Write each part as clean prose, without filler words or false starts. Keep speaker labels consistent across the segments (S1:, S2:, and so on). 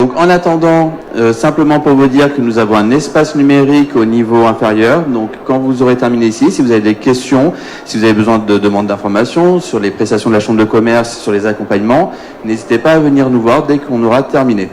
S1: Donc en attendant, simplement pour vous dire que nous avons un espace numérique au niveau inférieur. Donc quand vous aurez terminé ici, si vous avez des questions, si vous avez besoin de demandes d'informations sur les prestations de la Chambre de commerce, sur les accompagnements, n'hésitez pas à venir nous voir dès qu'on aura terminé.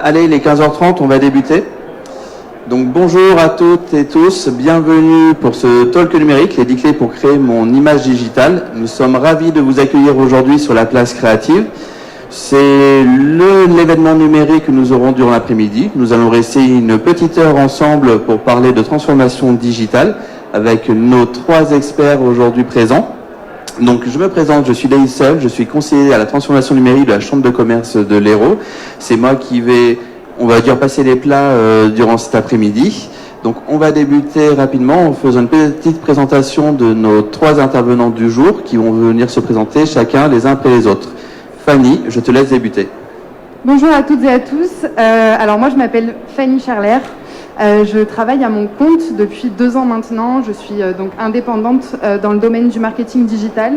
S1: Allez, il est 15h30, on va débuter. Donc bonjour à toutes et tous, bienvenue pour ce talk numérique, les 10 clés pour créer mon image digitale. Nous sommes ravis de vous accueillir aujourd'hui sur la place créative. C'est l'événement numérique que nous aurons durant l'après-midi. Nous allons rester une petite heure ensemble pour parler de transformation digitale avec nos 3 experts aujourd'hui présents. Donc je me présente, je suis David Seul, je suis conseiller à la transformation numérique de la Chambre de commerce de l'Hérault. C'est moi qui vais, on va dire, passer les plats durant cet après-midi. Donc on va débuter rapidement en faisant une petite présentation de nos 3 intervenants du jour qui vont venir se présenter chacun les uns après les autres. Fanny, je te laisse débuter.
S2: Bonjour à toutes et à tous. Alors moi je m'appelle Fanny Charler. Je travaille à mon compte depuis 2 ans maintenant. Je suis donc indépendante dans le domaine du marketing digital.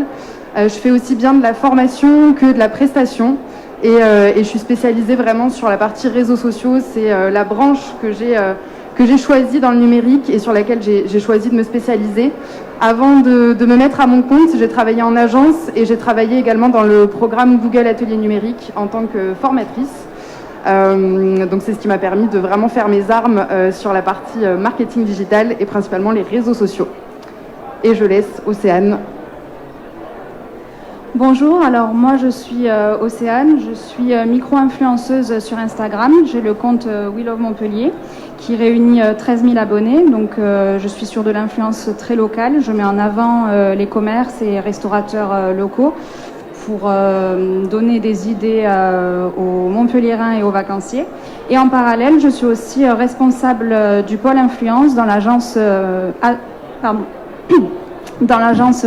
S2: Je fais aussi bien de la formation que de la prestation. Et je suis spécialisée vraiment sur la partie réseaux sociaux. C'est la branche que j'ai choisie dans le numérique et sur laquelle j'ai choisi de me spécialiser. Avant de me mettre à mon compte, j'ai travaillé en agence et j'ai travaillé également dans le programme Google Atelier Numérique en tant que formatrice. Donc c'est ce qui m'a permis de vraiment faire mes armes sur la partie marketing digital et principalement les réseaux sociaux. Et je laisse Océane.
S3: Bonjour, alors moi je suis Océane, je suis micro-influenceuse sur Instagram. J'ai le compte We Love Montpellier qui réunit 13 000 abonnés. Donc je suis sur de l'influence très locale. Je mets en avant les commerces et restaurateurs locaux pour donner des idées aux Montpelliérains et aux vacanciers. Et en parallèle, je suis aussi responsable du pôle influence dans l'agence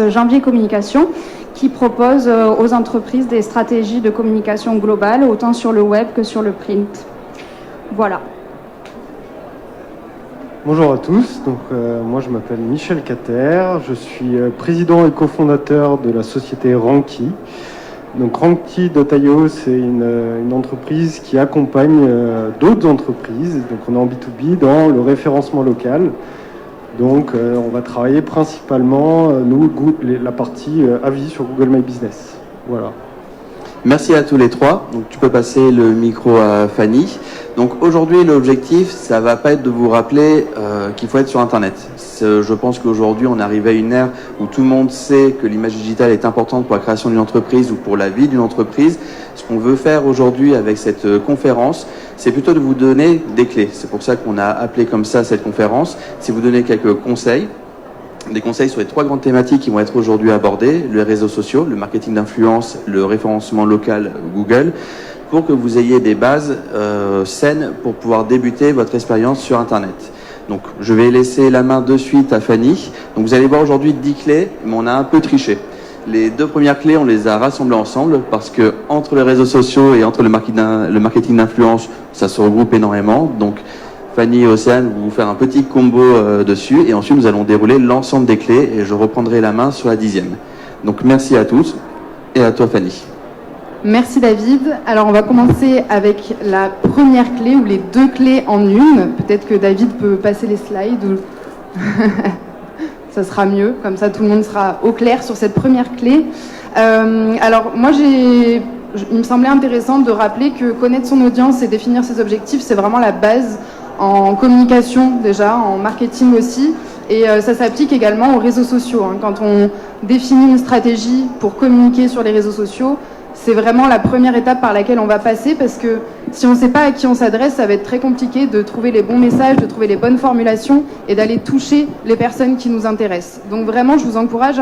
S3: Janvier Communication, qui propose aux entreprises des stratégies de communication globale, autant sur le web que sur le print. Voilà.
S4: Bonjour à tous, donc moi je m'appelle Michel Cater, je suis président et cofondateur de la société Ranky. Donc Ranky.io, c'est une entreprise qui accompagne d'autres entreprises, donc on est en B2B dans le référencement local. Donc on va travailler principalement, nous, la partie avis sur Google My Business. Voilà.
S1: Merci à tous les 3. Donc tu peux passer le micro à Fanny. Donc aujourd'hui l'objectif, ça va pas être de vous rappeler qu'il faut être sur Internet. Je pense qu'aujourd'hui on arrive à une ère où tout le monde sait que l'image digitale est importante pour la création d'une entreprise ou pour la vie d'une entreprise. Ce qu'on veut faire aujourd'hui avec cette conférence, c'est plutôt de vous donner des clés. C'est pour ça qu'on a appelé comme ça cette conférence. C'est vous donner quelques conseils. Des conseils sur les 3 grandes thématiques qui vont être aujourd'hui abordées, les réseaux sociaux, le marketing d'influence, le référencement local Google, pour que vous ayez des bases saines pour pouvoir débuter votre expérience sur Internet. Donc je vais laisser la main de suite à Fanny. Donc vous allez voir aujourd'hui 10 clés, mais on a un peu triché. Les 2 premières clés, on les a rassemblées ensemble parce que entre les réseaux sociaux et entre le marketing d'influence, ça se regroupe énormément. Donc Fanny et Océane vont vous faire un petit combo dessus et ensuite nous allons dérouler l'ensemble des clés et je reprendrai la main sur la 10e. Donc merci à tous et à toi Fanny.
S2: Merci David. Alors on va commencer avec la première clé ou les 2 clés en une. Peut-être que David peut passer les slides. Ça sera mieux, comme ça tout le monde sera au clair sur cette première clé. Alors moi il me semblait intéressant de rappeler que connaître son audience et définir ses objectifs, c'est vraiment la base en communication déjà, en marketing aussi. Et ça s'applique également aux réseaux sociaux. Quand on définit une stratégie pour communiquer sur les réseaux sociaux, c'est vraiment la première étape par laquelle on va passer, parce que si on ne sait pas à qui on s'adresse, ça va être très compliqué de trouver les bons messages, de trouver les bonnes formulations et d'aller toucher les personnes qui nous intéressent. Donc vraiment, je vous encourage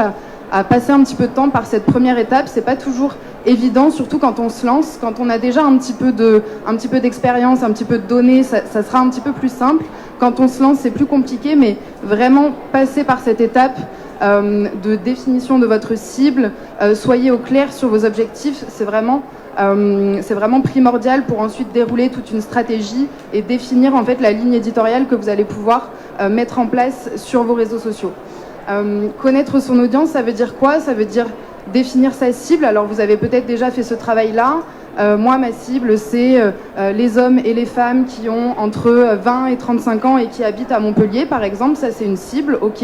S2: à passer un petit peu de temps par cette première étape. C'est pas toujours évident, surtout quand on se lance, quand on a déjà un petit peu d'expérience, un petit peu de données, ça sera un petit peu plus simple. Quand on se lance, c'est plus compliqué, mais vraiment passer par cette étape de définition de votre cible, soyez au clair sur vos objectifs, c'est vraiment primordial pour ensuite dérouler toute une stratégie et définir en fait la ligne éditoriale que vous allez pouvoir mettre en place sur vos réseaux sociaux. Connaître son audience, ça veut dire quoi? Ça veut dire définir sa cible. Alors vous avez peut-être déjà fait ce travail-là. Moi, ma cible, c'est les hommes et les femmes qui ont entre 20 et 35 ans et qui habitent à Montpellier, par exemple. Ça, c'est une cible, ok.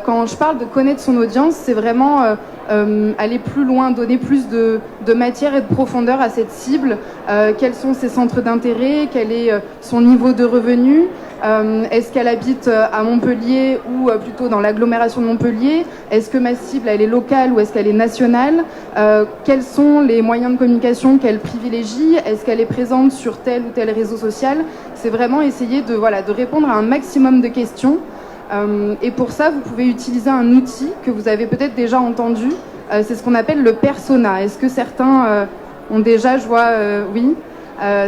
S2: Quand je parle de connaître son audience, c'est vraiment aller plus loin, donner plus de matière et de profondeur à cette cible. Quels sont ses centres d'intérêt? Quel est son niveau de revenu? Est-ce qu'elle habite à Montpellier ou plutôt dans l'agglomération de Montpellier? Est-ce que ma cible, elle est locale ou est-ce qu'elle est nationale? Quels sont les moyens de communication qu'elle privilégie? Est-ce qu'elle est présente sur tel ou tel réseau social? C'est vraiment essayer de répondre à un maximum de questions. Et pour ça, vous pouvez utiliser un outil que vous avez peut-être déjà entendu. C'est ce qu'on appelle le persona. Est-ce que certains ont déjà, je vois, oui.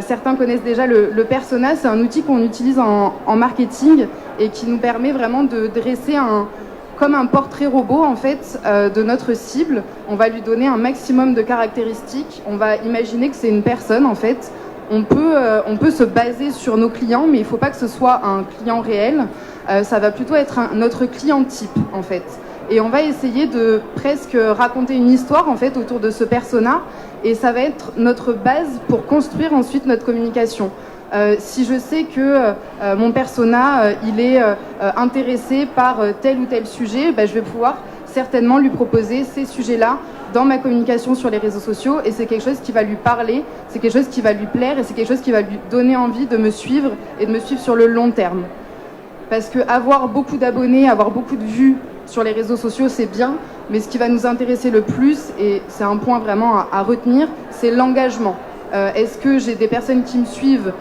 S2: Certains connaissent déjà le persona. C'est un outil qu'on utilise en marketing et qui nous permet vraiment de dresser comme un portrait robot en fait de notre cible. On va lui donner un maximum de caractéristiques. On va imaginer que c'est une personne en fait. On peut se baser sur nos clients, mais il ne faut pas que ce soit un client réel. Ça va plutôt être notre client type en fait. Et on va essayer de presque raconter une histoire en fait autour de ce persona, et ça va être notre base pour construire ensuite notre communication. Si je sais que mon persona il est intéressé par tel ou tel sujet, je vais pouvoir certainement lui proposer ces sujets-là dans ma communication sur les réseaux sociaux, et c'est quelque chose qui va lui parler, c'est quelque chose qui va lui plaire, et c'est quelque chose qui va lui donner envie de me suivre et de me suivre sur le long terme. Parce que avoir beaucoup d'abonnés, avoir beaucoup de vues sur les réseaux sociaux, c'est bien, mais ce qui va nous intéresser le plus, et c'est un point vraiment à retenir, c'est l'engagement. Est-ce que j'ai des personnes qui me suivent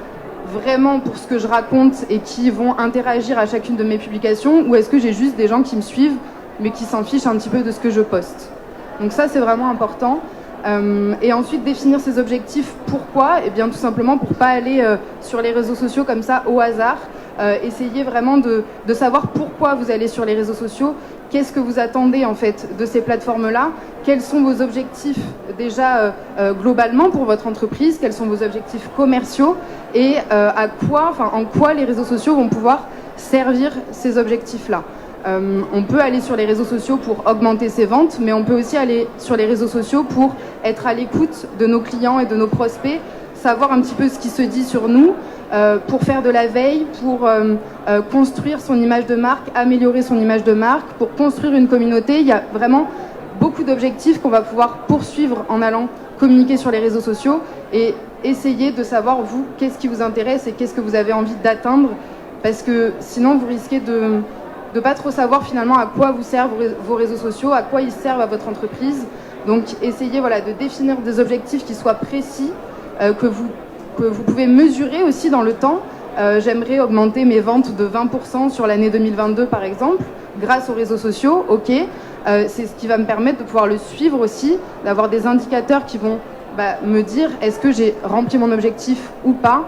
S2: vraiment pour ce que je raconte et qui vont interagir à chacune de mes publications, ou est-ce que j'ai juste des gens qui me suivent mais qui s'en fichent un petit peu de ce que je poste? Donc ça, c'est vraiment important. Et ensuite, définir ses objectifs. Pourquoi? Eh bien, tout simplement pour pas aller sur les réseaux sociaux comme ça au hasard. Essayez vraiment de savoir pourquoi vous allez sur les réseaux sociaux. Qu'est-ce que vous attendez en fait de ces plateformes-là? Quels sont vos objectifs déjà globalement pour votre entreprise? Quels sont vos objectifs commerciaux? Et en quoi les réseaux sociaux vont pouvoir servir ces objectifs-là? On peut aller sur les réseaux sociaux pour augmenter ses ventes, mais on peut aussi aller sur les réseaux sociaux pour être à l'écoute de nos clients et de nos prospects, savoir un petit peu ce qui se dit sur nous, pour faire de la veille, pour construire son image de marque, améliorer son image de marque, pour construire une communauté. Il y a vraiment beaucoup d'objectifs qu'on va pouvoir poursuivre en allant communiquer sur les réseaux sociaux et essayer de savoir, vous, qu'est-ce qui vous intéresse et qu'est-ce que vous avez envie d'atteindre, parce que sinon vous risquez de pas trop savoir finalement à quoi vous servent vos réseaux sociaux, à quoi ils servent à votre entreprise. Donc essayez de définir des objectifs qui soient précis, que vous pouvez mesurer aussi dans le temps. J'aimerais augmenter mes ventes de 20% sur l'année 2022 par exemple, grâce aux réseaux sociaux, ok. C'est ce qui va me permettre de pouvoir le suivre aussi, d'avoir des indicateurs qui vont me dire est-ce que j'ai rempli mon objectif ou pas,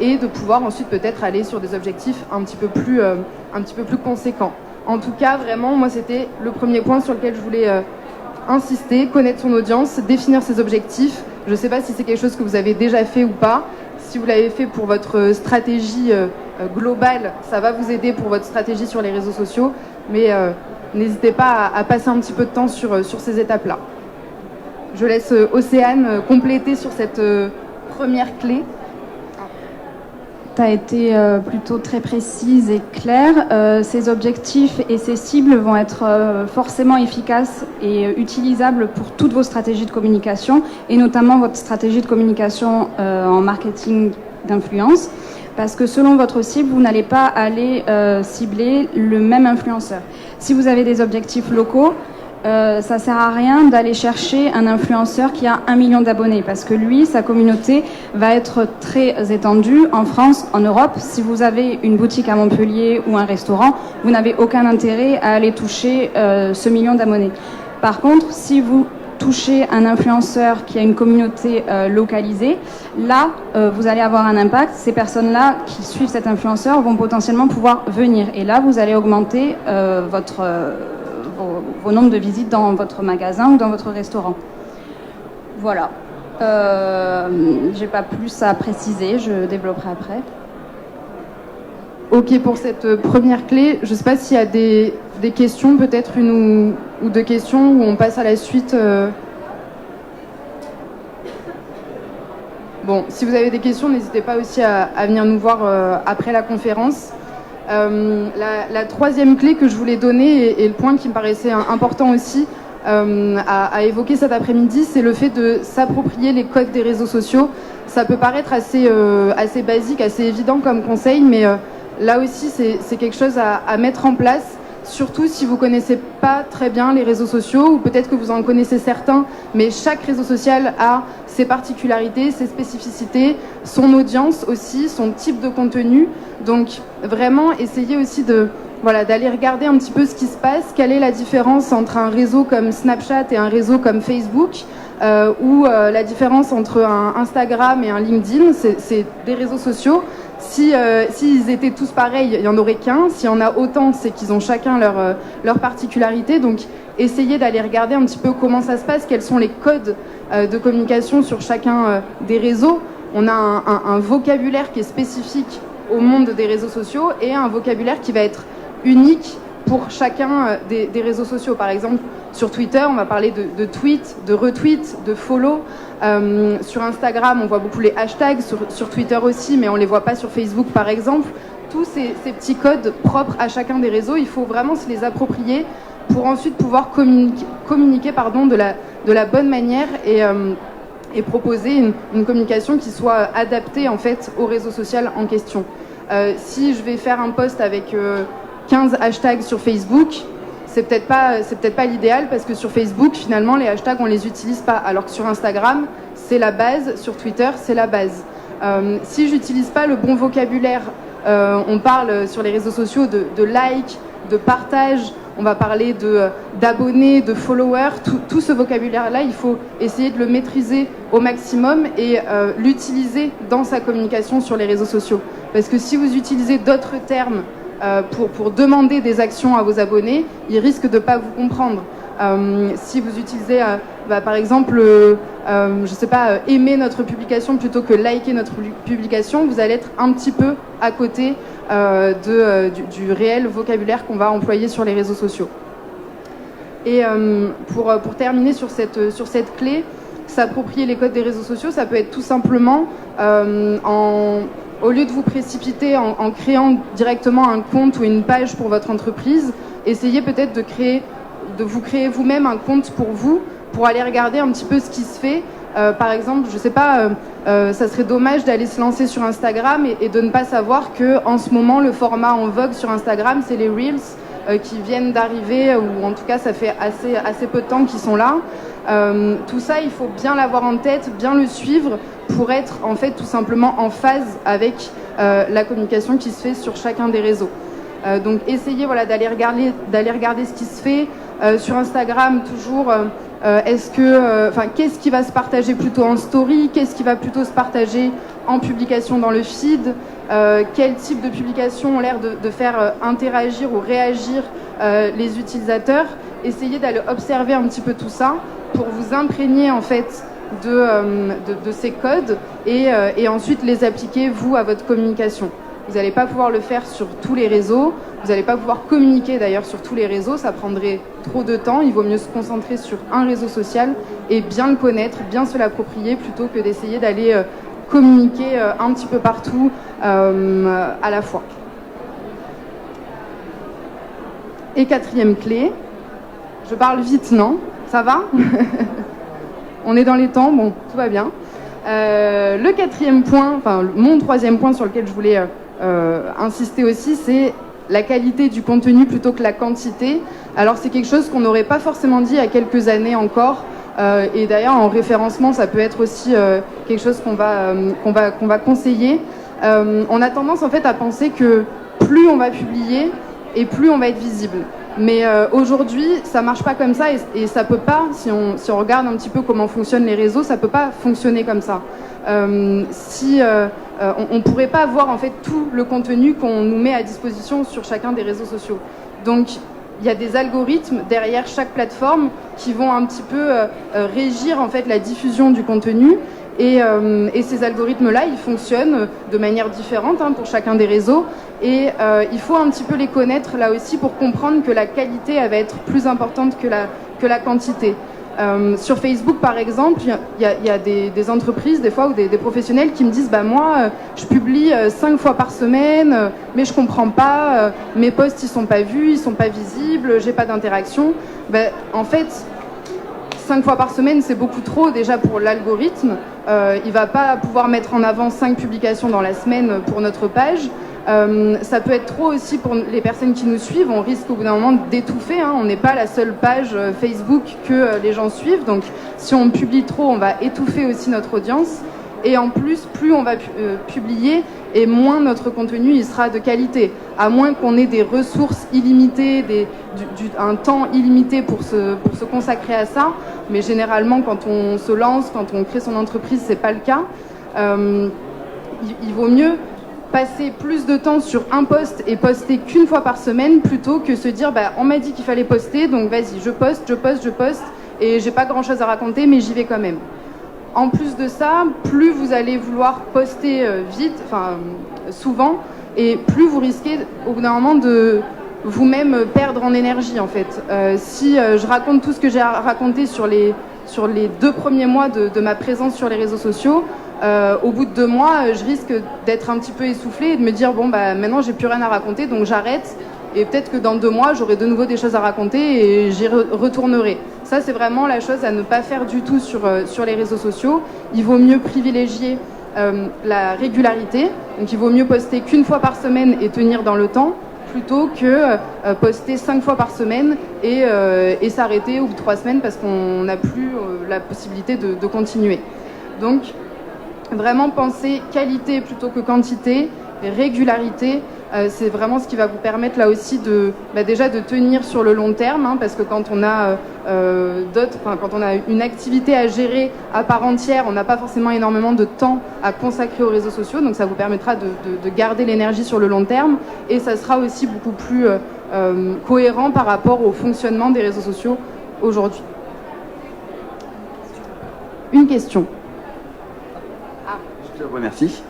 S2: et de pouvoir ensuite peut-être aller sur des objectifs un petit peu plus conséquents. En tout cas, vraiment, moi c'était le premier point sur lequel je voulais insister, connaître son audience, définir ses objectifs. Je ne sais pas si c'est quelque chose que vous avez déjà fait ou pas. Si vous l'avez fait pour votre stratégie globale, ça va vous aider pour votre stratégie sur les réseaux sociaux, mais n'hésitez pas à passer un petit peu de temps sur ces étapes-là. Je laisse Océane compléter sur cette première clé.
S3: a été plutôt très précise et claire. Ces objectifs et ces cibles vont être forcément efficaces et utilisables pour toutes vos stratégies de communication, et notamment votre stratégie de communication en marketing d'influence, parce que selon votre cible, vous n'allez pas aller cibler le même influenceur. Si vous avez des objectifs locaux, ça sert à rien d'aller chercher un influenceur qui a 1 million d'abonnés, parce que lui, sa communauté va être très étendue en France, en Europe. Si vous avez une boutique à Montpellier ou un restaurant, vous n'avez aucun intérêt à aller toucher ce million d'abonnés. Par contre, si vous touchez un influenceur qui a une communauté localisée, là, vous allez avoir un impact. Ces personnes-là qui suivent cet influenceur vont potentiellement pouvoir venir. Et là, vous allez augmenter vos nombres de visites dans votre magasin ou dans votre restaurant. Voilà. J'ai pas plus à préciser, je développerai après.
S2: Ok, pour cette première clé, je ne sais pas s'il y a des questions, peut-être une ou deux questions, où on passe à la suite. Bon, si vous avez des questions, n'hésitez pas aussi à venir nous voir après la conférence. La troisième clé que je voulais donner, et le point qui me paraissait important aussi à évoquer cet après-midi, c'est le fait de s'approprier les codes des réseaux sociaux. Ça peut paraître assez basique, assez évident comme conseil, mais là aussi c'est quelque chose à mettre en place, surtout si vous connaissez pas très bien les réseaux sociaux, ou peut-être que vous en connaissez certains, mais chaque réseau social a ses particularités, ses spécificités, son audience aussi, son type de contenu. Donc vraiment essayer aussi d'aller regarder un petit peu ce qui se passe, quelle est la différence entre un réseau comme Snapchat et un réseau comme Facebook, ou la différence entre un Instagram et un LinkedIn. C'est des réseaux sociaux. S'ils étaient tous pareils, il n'y en aurait qu'un. S'il y en a autant, c'est qu'ils ont chacun leur particularité. Donc, essayez d'aller regarder un petit peu comment ça se passe, quels sont les codes de communication sur chacun des réseaux. On a un vocabulaire qui est spécifique au monde des réseaux sociaux et un vocabulaire qui va être unique pour chacun des réseaux sociaux. Par exemple, sur Twitter, on va parler de tweets, de retweets, de follow. Sur Instagram, on voit beaucoup les hashtags, sur Twitter aussi, mais on ne les voit pas sur Facebook, par exemple. Tous ces petits codes propres à chacun des réseaux, il faut vraiment se les approprier pour ensuite pouvoir communiquer de la bonne manière et proposer une communication qui soit adaptée en fait au réseau social en question. Si je vais faire un post avec 15 hashtags sur Facebook, c'est peut-être pas l'idéal, parce que sur Facebook, finalement, les hashtags, on les utilise pas, alors que sur Instagram, c'est la base, sur Twitter, c'est la base. Si j'utilise pas le bon vocabulaire, on parle sur les réseaux sociaux de likes, de partage, on va parler d'abonnés, de followers, tout ce vocabulaire-là, il faut essayer de le maîtriser au maximum et l'utiliser dans sa communication sur les réseaux sociaux. Parce que si vous utilisez d'autres termes pour demander des actions à vos abonnés, ils risquent de ne pas vous comprendre. Si vous utilisez, par exemple, aimer notre publication plutôt que liker notre publication, vous allez être un petit peu à côté du réel vocabulaire qu'on va employer sur les réseaux sociaux. Et pour terminer sur cette clé, s'approprier les codes des réseaux sociaux, ça peut être tout simplement au lieu de vous précipiter en créant directement un compte ou une page pour votre entreprise, essayez peut-être de vous créer vous-même un compte pour vous, pour aller regarder un petit peu ce qui se fait. Par exemple, je sais pas, ça serait dommage d'aller se lancer sur Instagram et de ne pas savoir que en ce moment le format en vogue sur Instagram, c'est les Reels qui viennent d'arriver, ou en tout cas ça fait assez peu de temps qu'ils sont là. Tout ça, il faut bien l'avoir en tête, bien le suivre pour être en fait tout simplement en phase avec la communication qui se fait sur chacun des réseaux. Donc essayez d'aller regarder ce qui se fait sur Instagram toujours. Qu'est-ce qui va se partager plutôt en story, qu'est-ce qui va plutôt se partager en publication dans le feed, quel type de publication ont l'air de faire interagir ou réagir les utilisateurs. Essayez d'aller observer un petit peu tout ça pour vous imprégner en fait de ces codes et ensuite les appliquer vous à votre communication. Vous n'allez pas pouvoir le faire sur tous les réseaux, vous n'allez pas pouvoir communiquer d'ailleurs sur tous les réseaux, ça prendrait trop de temps. Il vaut mieux se concentrer sur un réseau social et bien le connaître, bien se l'approprier, plutôt que d'essayer d'aller communiquer un petit peu partout à la fois. Et quatrième clé, je parle vite, non? Ça va? On est dans les temps, bon, tout va bien. Le quatrième point, enfin mon troisième point sur lequel je voulais insister aussi, c'est la qualité du contenu plutôt que la quantité. Alors c'est quelque chose qu'on n'aurait pas forcément dit il y a quelques années encore. Et d'ailleurs en référencement ça peut être aussi quelque chose qu'on va conseiller. On a tendance en fait à penser que plus on va publier et plus on va être visible. Mais aujourd'hui ça marche pas comme ça et ça peut pas, si on regarde un petit peu comment fonctionnent les réseaux, ça peut pas fonctionner comme ça. On pourrait pas voir en fait tout le contenu qu'on nous met à disposition sur chacun des réseaux sociaux. Donc il y a des algorithmes derrière chaque plateforme qui vont un petit peu régir en fait la diffusion du contenu et ces algorithmes-là, ils fonctionnent de manière différente pour chacun des réseaux et il faut un petit peu les connaître là aussi pour comprendre que la qualité elle va être plus importante que la quantité. Sur Facebook par exemple, il y a des entreprises des fois ou des professionnels qui me disent moi je publie 5 fois par semaine mais je comprends pas, mes posts ils sont pas vus, ils sont pas visibles, j'ai pas d'interaction. En fait 5 fois par semaine c'est beaucoup trop déjà pour l'algorithme, il va pas pouvoir mettre en avant 5 publications dans la semaine pour notre page. Ça peut être trop aussi pour les personnes qui nous suivent, on risque au bout d'un moment d'étouffer, on n'est pas la seule page Facebook que les gens suivent, donc si on publie trop on va étouffer aussi notre audience et en plus plus on va publier et moins notre contenu il sera de qualité, à moins qu'on ait des ressources illimitées, un temps illimité pour se consacrer à ça, mais généralement quand on se lance, quand on crée son entreprise c'est pas le cas. Il vaut mieux passer plus de temps sur un post et poster qu'une fois par semaine plutôt que se dire on m'a dit qu'il fallait poster donc vas-y je poste et j'ai pas grand chose à raconter mais j'y vais quand même. En plus de ça, plus vous allez vouloir poster vite, souvent, et plus vous risquez au bout d'un moment de vous-même perdre en énergie en fait. Si je raconte tout ce que j'ai à raconter sur les 2 premiers mois de ma présence sur les réseaux sociaux, au bout de 2 mois, je risque d'être un petit peu essoufflée et de me dire maintenant j'ai plus rien à raconter donc j'arrête et peut-être que dans 2 mois j'aurai de nouveau des choses à raconter et j'y retournerai. Ça c'est vraiment la chose à ne pas faire du tout sur les réseaux sociaux. Il vaut mieux privilégier la régularité, donc il vaut mieux poster qu'une fois par semaine et tenir dans le temps plutôt que poster 5 fois par semaine et s'arrêter au bout de 3 semaines parce qu'on n'a plus la possibilité de continuer. Donc vraiment penser qualité plutôt que quantité, régularité, c'est vraiment ce qui va vous permettre là aussi déjà de tenir sur le long terme, parce que quand on a quand on a une activité à gérer à part entière, on n'a pas forcément énormément de temps à consacrer aux réseaux sociaux, donc ça vous permettra de garder l'énergie sur le long terme et ça sera aussi beaucoup plus cohérent par rapport au fonctionnement des réseaux sociaux aujourd'hui. Une question.
S1: Je vous remercie.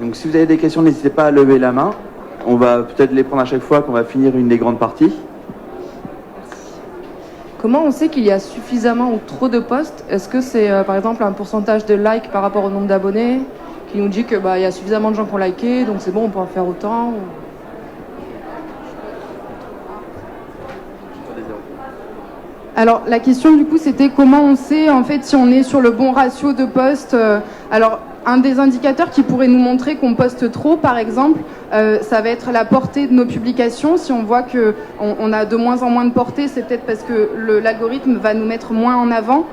S1: Donc si vous avez des questions, n'hésitez pas à lever la main. On va peut-être les prendre à chaque fois qu'on va finir une des grandes parties.
S5: Comment on sait qu'il y a suffisamment ou trop de posts? Est-ce que c'est par exemple un pourcentage de likes par rapport au nombre d'abonnés qui nous dit que il y a suffisamment de gens qui ont liké, donc c'est bon, on peut en faire autant
S2: Alors la question du coup c'était comment on sait en fait si on est sur le bon ratio de posts. Alors un des indicateurs qui pourrait nous montrer qu'on poste trop par exemple, ça va être la portée de nos publications. Si on voit qu'on a de moins en moins de portée, c'est peut-être parce que l'algorithme va nous mettre moins en avant.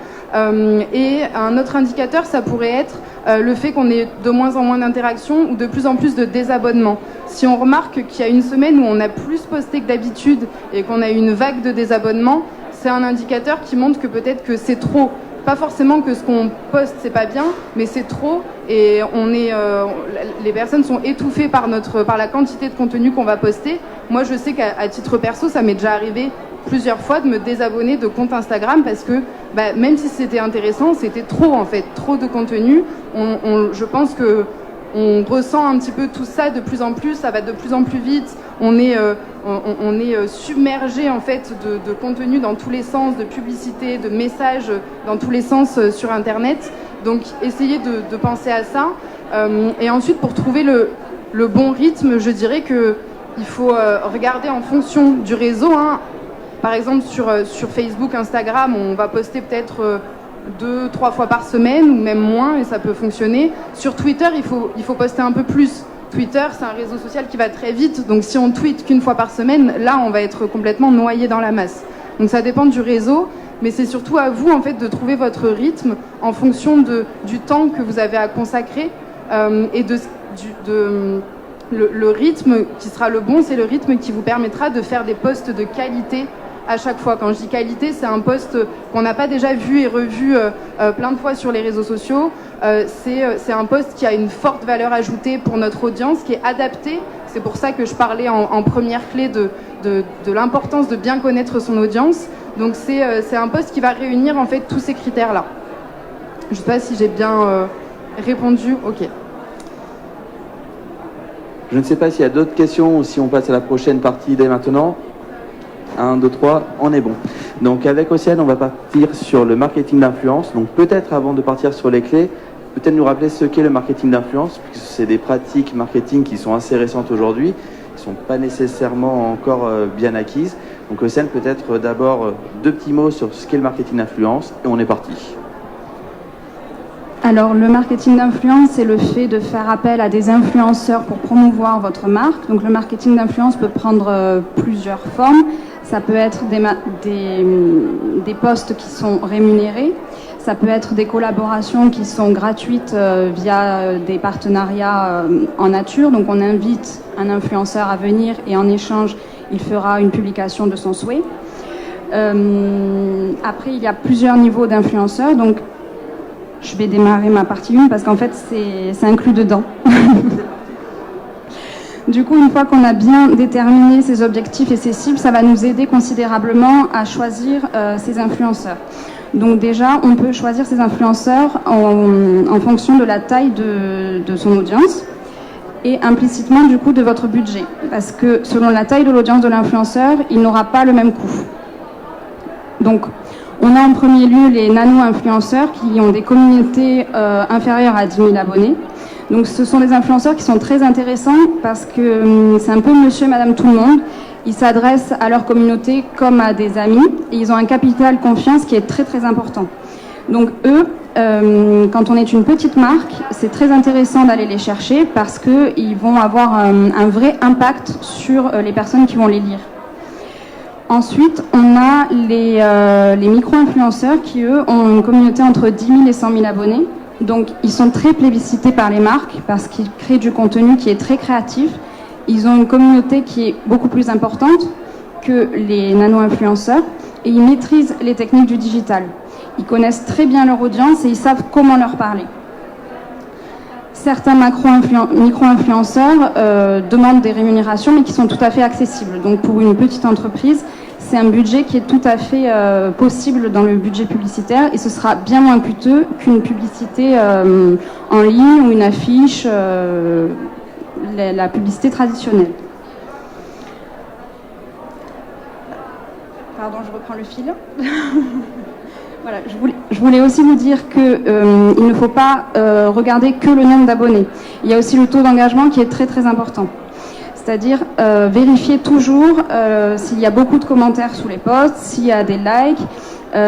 S2: Et un autre indicateur, ça pourrait être le fait qu'on ait de moins en moins d'interactions ou de plus en plus de désabonnements. Si on remarque qu'il y a une semaine où on a plus posté que d'habitude et qu'on a une vague de désabonnements, c'est un indicateur qui montre que peut-être que c'est trop. Pas forcément que ce qu'on poste c'est pas bien, mais c'est trop et les personnes sont étouffées par la quantité de contenu qu'on va poster. Moi je sais qu'à titre perso ça m'est déjà arrivé plusieurs fois de me désabonner de compte Instagram parce que même si c'était intéressant, c'était trop en fait, trop de contenu. Je pense que on ressent un petit peu tout ça de plus en plus, ça va de plus en plus vite, on est submergé en fait de contenu dans tous les sens, de publicité, de messages dans tous les sens sur internet. Donc essayez de penser à ça. Et ensuite, pour trouver le bon rythme, je dirais qu'il faut regarder en fonction du réseau. Hein. Par exemple, sur Facebook, Instagram, on va poster peut-être 2-3 fois par semaine ou même moins, et ça peut fonctionner. Sur Twitter, il faut poster un peu plus. Twitter, c'est un réseau social qui va très vite, donc si on tweet qu'une fois par semaine, là, on va être complètement noyé dans la masse. Donc ça dépend du réseau, mais c'est surtout à vous, en fait, de trouver votre rythme en fonction du temps que vous avez à consacrer et le rythme qui sera le bon, c'est le rythme qui vous permettra de faire des posts de qualité à chaque fois. Quand je dis qualité, c'est un post qu'on n'a pas déjà vu et revu plein de fois sur les réseaux sociaux. C'est un post qui a une forte valeur ajoutée pour notre audience, qui est adapté. C'est pour ça que je parlais en première clé de l'importance de bien connaître son audience. Donc c'est un post qui va réunir en fait tous ces critères-là. Je ne sais pas si j'ai bien répondu. Ok.
S1: Je ne sais pas s'il y a d'autres questions ou si on passe à la prochaine partie dès maintenant. 1, 2, 3, on est bon. Donc avec Océane, on va partir sur le marketing d'influence. Donc peut-être avant de partir sur les clés, peut-être nous rappeler ce qu'est le marketing d'influence, puisque c'est des pratiques marketing qui sont assez récentes aujourd'hui, qui ne sont pas nécessairement encore bien acquises. Donc Océane, peut-être d'abord 2 petits mots sur ce qu'est le marketing d'influence, et on est parti.
S3: Alors, le marketing d'influence, c'est le fait de faire appel à des influenceurs pour promouvoir votre marque. Donc, le marketing d'influence peut prendre plusieurs formes. Ça peut être des postes qui sont rémunérés. Ça peut être des collaborations qui sont gratuites via des partenariats en nature. Donc, on invite un influenceur à venir et en échange, il fera une publication de son souhait. Après, il y a plusieurs niveaux d'influenceurs. Donc, je vais démarrer ma partie 1 parce qu'en fait, c'est inclus dedans. Du coup, une fois qu'on a bien déterminé ses objectifs et ses cibles, ça va nous aider considérablement à choisir ces influenceurs. Donc déjà, on peut choisir ces influenceurs en fonction de la taille de son audience et implicitement du coup de votre budget. Parce que selon la taille de l'audience de l'influenceur, il n'aura pas le même coût. Donc, on a en premier lieu les nano-influenceurs qui ont des communautés inférieures à 10 000 abonnés. Donc ce sont des influenceurs qui sont très intéressants parce que c'est un peu monsieur et madame tout le monde. Ils s'adressent à leur communauté comme à des amis et ils ont un capital confiance qui est très très important. Donc eux, quand on est une petite marque, c'est très intéressant d'aller les chercher parce qu'ils vont avoir un vrai impact sur les personnes qui vont les lire. Ensuite, on a les micro-influenceurs qui, eux, ont une communauté entre 10 000 et 100 000 abonnés. Donc, ils sont très plébiscités par les marques parce qu'ils créent du contenu qui est très créatif. Ils ont une communauté qui est beaucoup plus importante que les nano-influenceurs et ils maîtrisent les techniques du digital. Ils connaissent très bien leur audience et ils savent comment leur parler. Certains micro-influenceurs demandent des rémunérations mais qui sont tout à fait accessibles. Donc pour une petite entreprise, c'est un budget qui est tout à fait possible dans le budget publicitaire et ce sera bien moins coûteux qu'une publicité en ligne ou une affiche, la publicité traditionnelle. Pardon, je reprends le fil. Voilà, je voulais aussi vous dire qu'il ne faut pas regarder que le nombre d'abonnés. Il y a aussi le taux d'engagement qui est très très important. C'est-à-dire vérifier toujours s'il y a beaucoup de commentaires sous les posts, s'il y a des likes.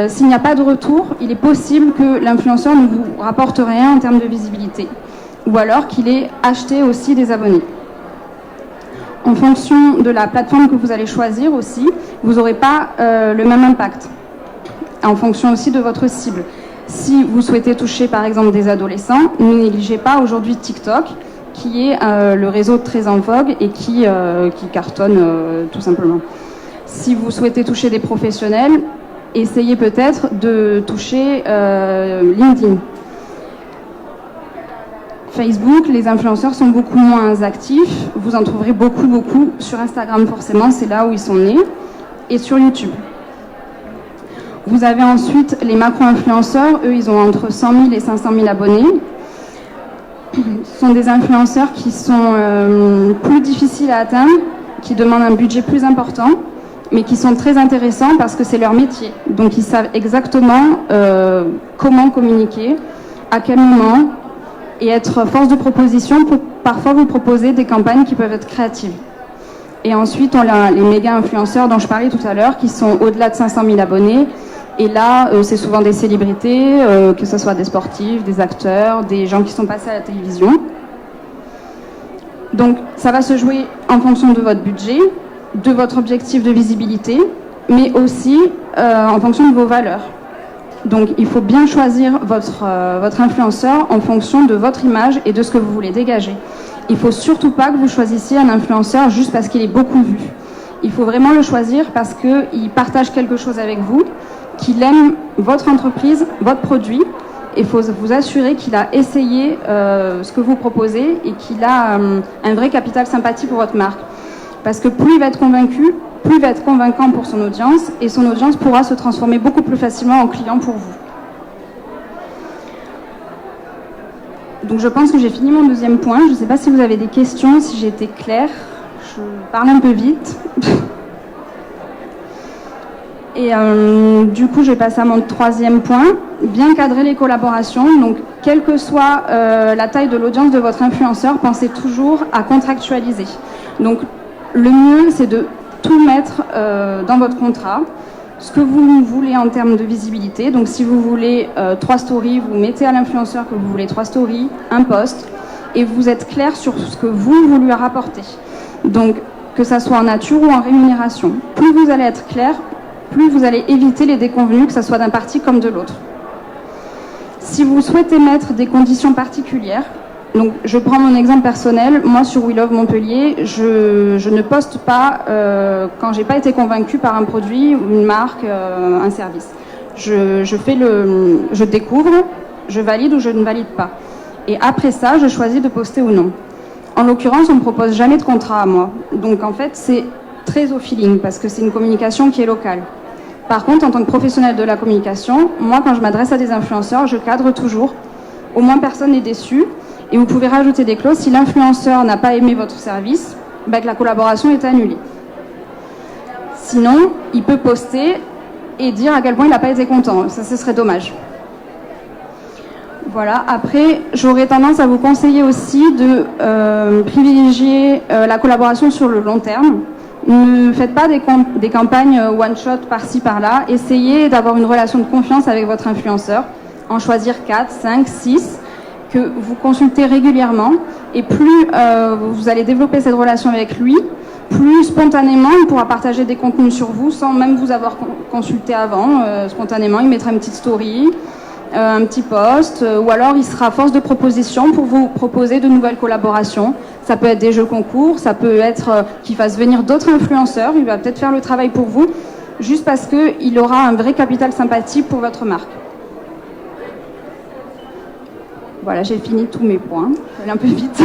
S3: S'il n'y a pas de retour, il est possible que l'influenceur ne vous rapporte rien en termes de visibilité. Ou alors qu'il ait acheté aussi des abonnés. En fonction de la plateforme que vous allez choisir aussi, vous n'aurez pas le même impact. En fonction aussi de votre cible. Si vous souhaitez toucher par exemple des adolescents, ne négligez pas aujourd'hui TikTok, qui est le réseau très en vogue et qui cartonne tout simplement. Si vous souhaitez toucher des professionnels, essayez peut-être de toucher LinkedIn. Facebook, les influenceurs sont beaucoup moins actifs. Vous en trouverez beaucoup sur Instagram forcément, c'est là où ils sont nés, et sur YouTube. Vous avez ensuite les macro-influenceurs, eux ils ont entre 100 000 et 500 000 abonnés. Ce sont des influenceurs qui sont plus difficiles à atteindre, qui demandent un budget plus important, mais qui sont très intéressants parce que c'est leur métier. Donc ils savent exactement comment communiquer, à quel moment, et être force de proposition pour parfois vous proposer des campagnes qui peuvent être créatives. Et ensuite, on a les méga influenceurs dont je parlais tout à l'heure, qui sont au-delà de 500 000 abonnés. Et là, c'est souvent des célébrités, que ce soit des sportifs, des acteurs, des gens qui sont passés à la télévision. Donc, ça va se jouer en fonction de votre budget, de votre objectif de visibilité, mais aussi en fonction de vos valeurs. Donc, il faut bien choisir votre influenceur en fonction de votre image et de ce que vous voulez dégager. Il ne faut surtout pas que vous choisissiez un influenceur juste parce qu'il est beaucoup vu. Il faut vraiment le choisir parce qu'il partage quelque chose avec vous, qu'il aime votre entreprise, votre produit. Il faut vous assurer qu'il a essayé ce que vous proposez et qu'il a un vrai capital sympathie pour votre marque. Parce que plus il va être convaincu, plus il va être convaincant pour son audience, et son audience pourra se transformer beaucoup plus facilement en client pour vous. Donc je pense que j'ai fini mon deuxième point. Je ne sais pas si vous avez des questions, si j'ai été claire. Je parle un peu vite. Et du coup, je vais passer à mon troisième point. Bien cadrer les collaborations. Donc, quelle que soit la taille de l'audience de votre influenceur, pensez toujours à contractualiser. Donc, le mieux, c'est de tout mettre dans votre contrat. Ce que vous voulez en termes de visibilité. Donc, si vous voulez 3 stories, vous mettez à l'influenceur que vous voulez 3 stories, un post, et vous êtes clair sur ce que vous lui rapportez. Donc, que ça soit en nature ou en rémunération. Plus vous allez être clair, plus vous allez éviter les déconvenus, que ce soit d'un parti comme de l'autre. Si vous souhaitez mettre des conditions particulières, donc je prends mon exemple personnel, moi sur We Love Montpellier, je ne poste pas quand j'ai pas été convaincue par un produit, une marque, un service. Je découvre, je valide ou je ne valide pas. Et après ça, je choisis de poster ou non. En l'occurrence, on ne me propose jamais de contrat à moi. Donc en fait, c'est très au feeling parce que c'est une communication qui est locale. Par contre, en tant que professionnel de la communication, moi, quand je m'adresse à des influenceurs, je cadre toujours. Au moins, personne n'est déçu. Et vous pouvez rajouter des clauses. Si l'influenceur n'a pas aimé votre service, que la collaboration est annulée. Sinon, il peut poster et dire à quel point il n'a pas été content. Ça, ce serait dommage. Voilà. Après, j'aurais tendance à vous conseiller aussi de privilégier la collaboration sur le long terme. Ne faites pas des campagnes one-shot par-ci, par-là. Essayez d'avoir une relation de confiance avec votre influenceur. En choisir 4, 5, 6, que vous consultez régulièrement. Et plus vous allez développer cette relation avec lui, plus spontanément, il pourra partager des contenus sur vous sans même vous avoir consulté avant. Spontanément, il mettra une petite story, un petit post, ou alors il sera force de proposition pour vous proposer de nouvelles collaborations. Ça peut être des jeux concours, ça peut être qu'il fasse venir d'autres influenceurs, il va peut-être faire le travail pour vous, juste parce qu'il aura un vrai capital sympathie pour votre marque. Voilà, j'ai fini tous mes points. Je vais aller un peu vite.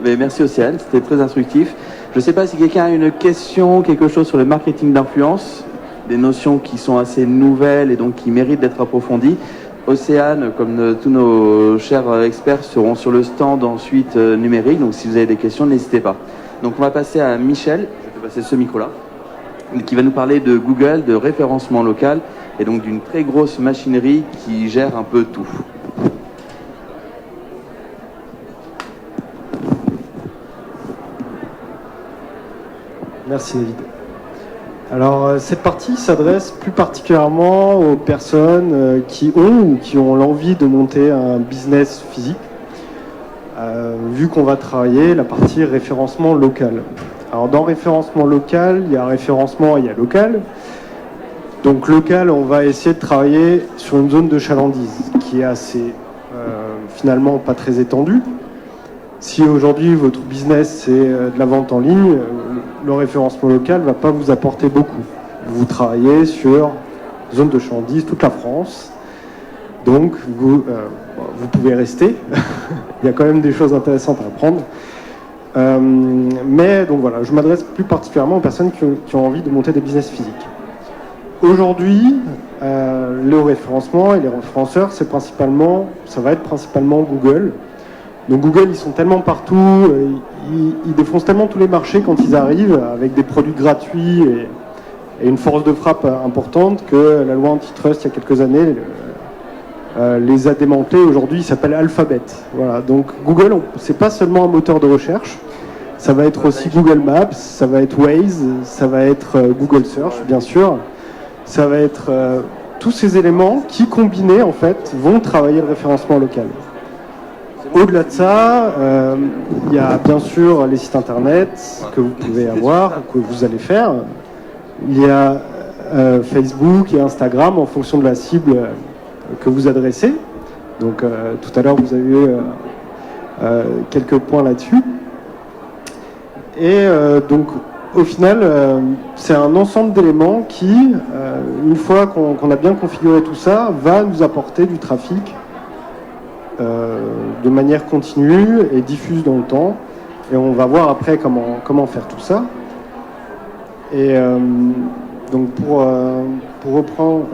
S1: Mais merci Océane, c'était très instructif. Je ne sais pas si quelqu'un a une question, quelque chose sur le marketing d'influence, des notions qui sont assez nouvelles et donc qui méritent d'être approfondies. Océane, comme tous nos chers experts, seront sur le stand ensuite numérique. Donc si vous avez des questions, n'hésitez pas. Donc on va passer à Michel, je vais passer ce micro-là, qui va nous parler de Google, de référencement local et donc d'une très grosse machinerie qui gère un peu tout.
S4: Merci David. Alors cette partie s'adresse plus particulièrement aux personnes qui ont ou qui ont l'envie de monter un business physique, vu qu'on va travailler la partie référencement local. Alors dans référencement local, il y a référencement et il y a local. Donc local, on va essayer de travailler sur une zone de chalandise qui est assez finalement pas très étendue. Si aujourd'hui votre business c'est de la vente en ligne, le référencement local ne va pas vous apporter beaucoup. Vous travaillez sur zone de chalandise, toute la France. Donc vous pouvez rester. Il y a quand même des choses intéressantes à apprendre. Mais donc voilà, je m'adresse plus particulièrement aux personnes qui ont envie de monter des business physiques. Aujourd'hui, le référencement et les référenceurs, ça va être principalement Google. Donc Google, ils sont tellement partout, ils défoncent tellement tous les marchés quand ils arrivent, avec des produits gratuits et une force de frappe importante, que la loi antitrust, il y a quelques années, les a démantelés. Aujourd'hui, ils s'appellent Alphabet. Voilà. Donc Google, c'est pas seulement un moteur de recherche. Ça va être aussi Google Maps, ça va être Waze, ça va être Google Search, bien sûr. Ça va être tous ces éléments qui, combinés, en fait, vont travailler le référencement local. Au-delà de ça, il y a bien sûr les sites internet que vous pouvez avoir, que vous allez faire. Il y a Facebook et Instagram en fonction de la cible que vous adressez. Donc tout à l'heure, vous avez eu quelques points là-dessus. Et donc, au final, c'est un ensemble d'éléments qui, une fois qu'on a bien configuré tout ça, va nous apporter du trafic de manière continue et diffuse dans le temps. Et on va voir après comment faire tout ça. Et donc, pour reprendre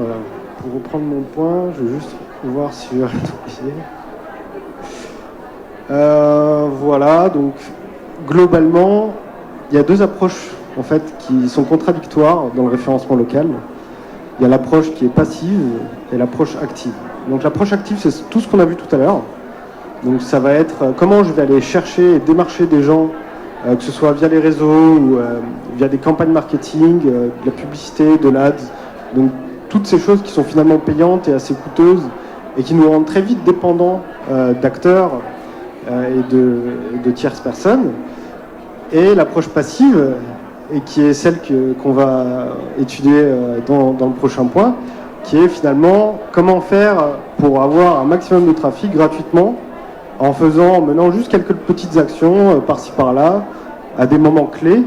S4: mon point, je vais juste voir sur le dossier. Voilà, donc globalement, il y a deux approches en fait qui sont contradictoires dans le référencement local. Il y a l'approche qui est passive et l'approche active. Donc l'approche active, c'est tout ce qu'on a vu tout à l'heure. Donc ça va être comment je vais aller chercher et démarcher des gens, que ce soit via les réseaux ou via des campagnes marketing, de la publicité, de l'ads. Donc toutes ces choses qui sont finalement payantes et assez coûteuses et qui nous rendent très vite dépendants d'acteurs et de tierces personnes. Et l'approche passive, et qui est celle qu'on va étudier dans le prochain point, qui est finalement comment faire pour avoir un maximum de trafic gratuitement en menant juste quelques petites actions par-ci par-là à des moments clés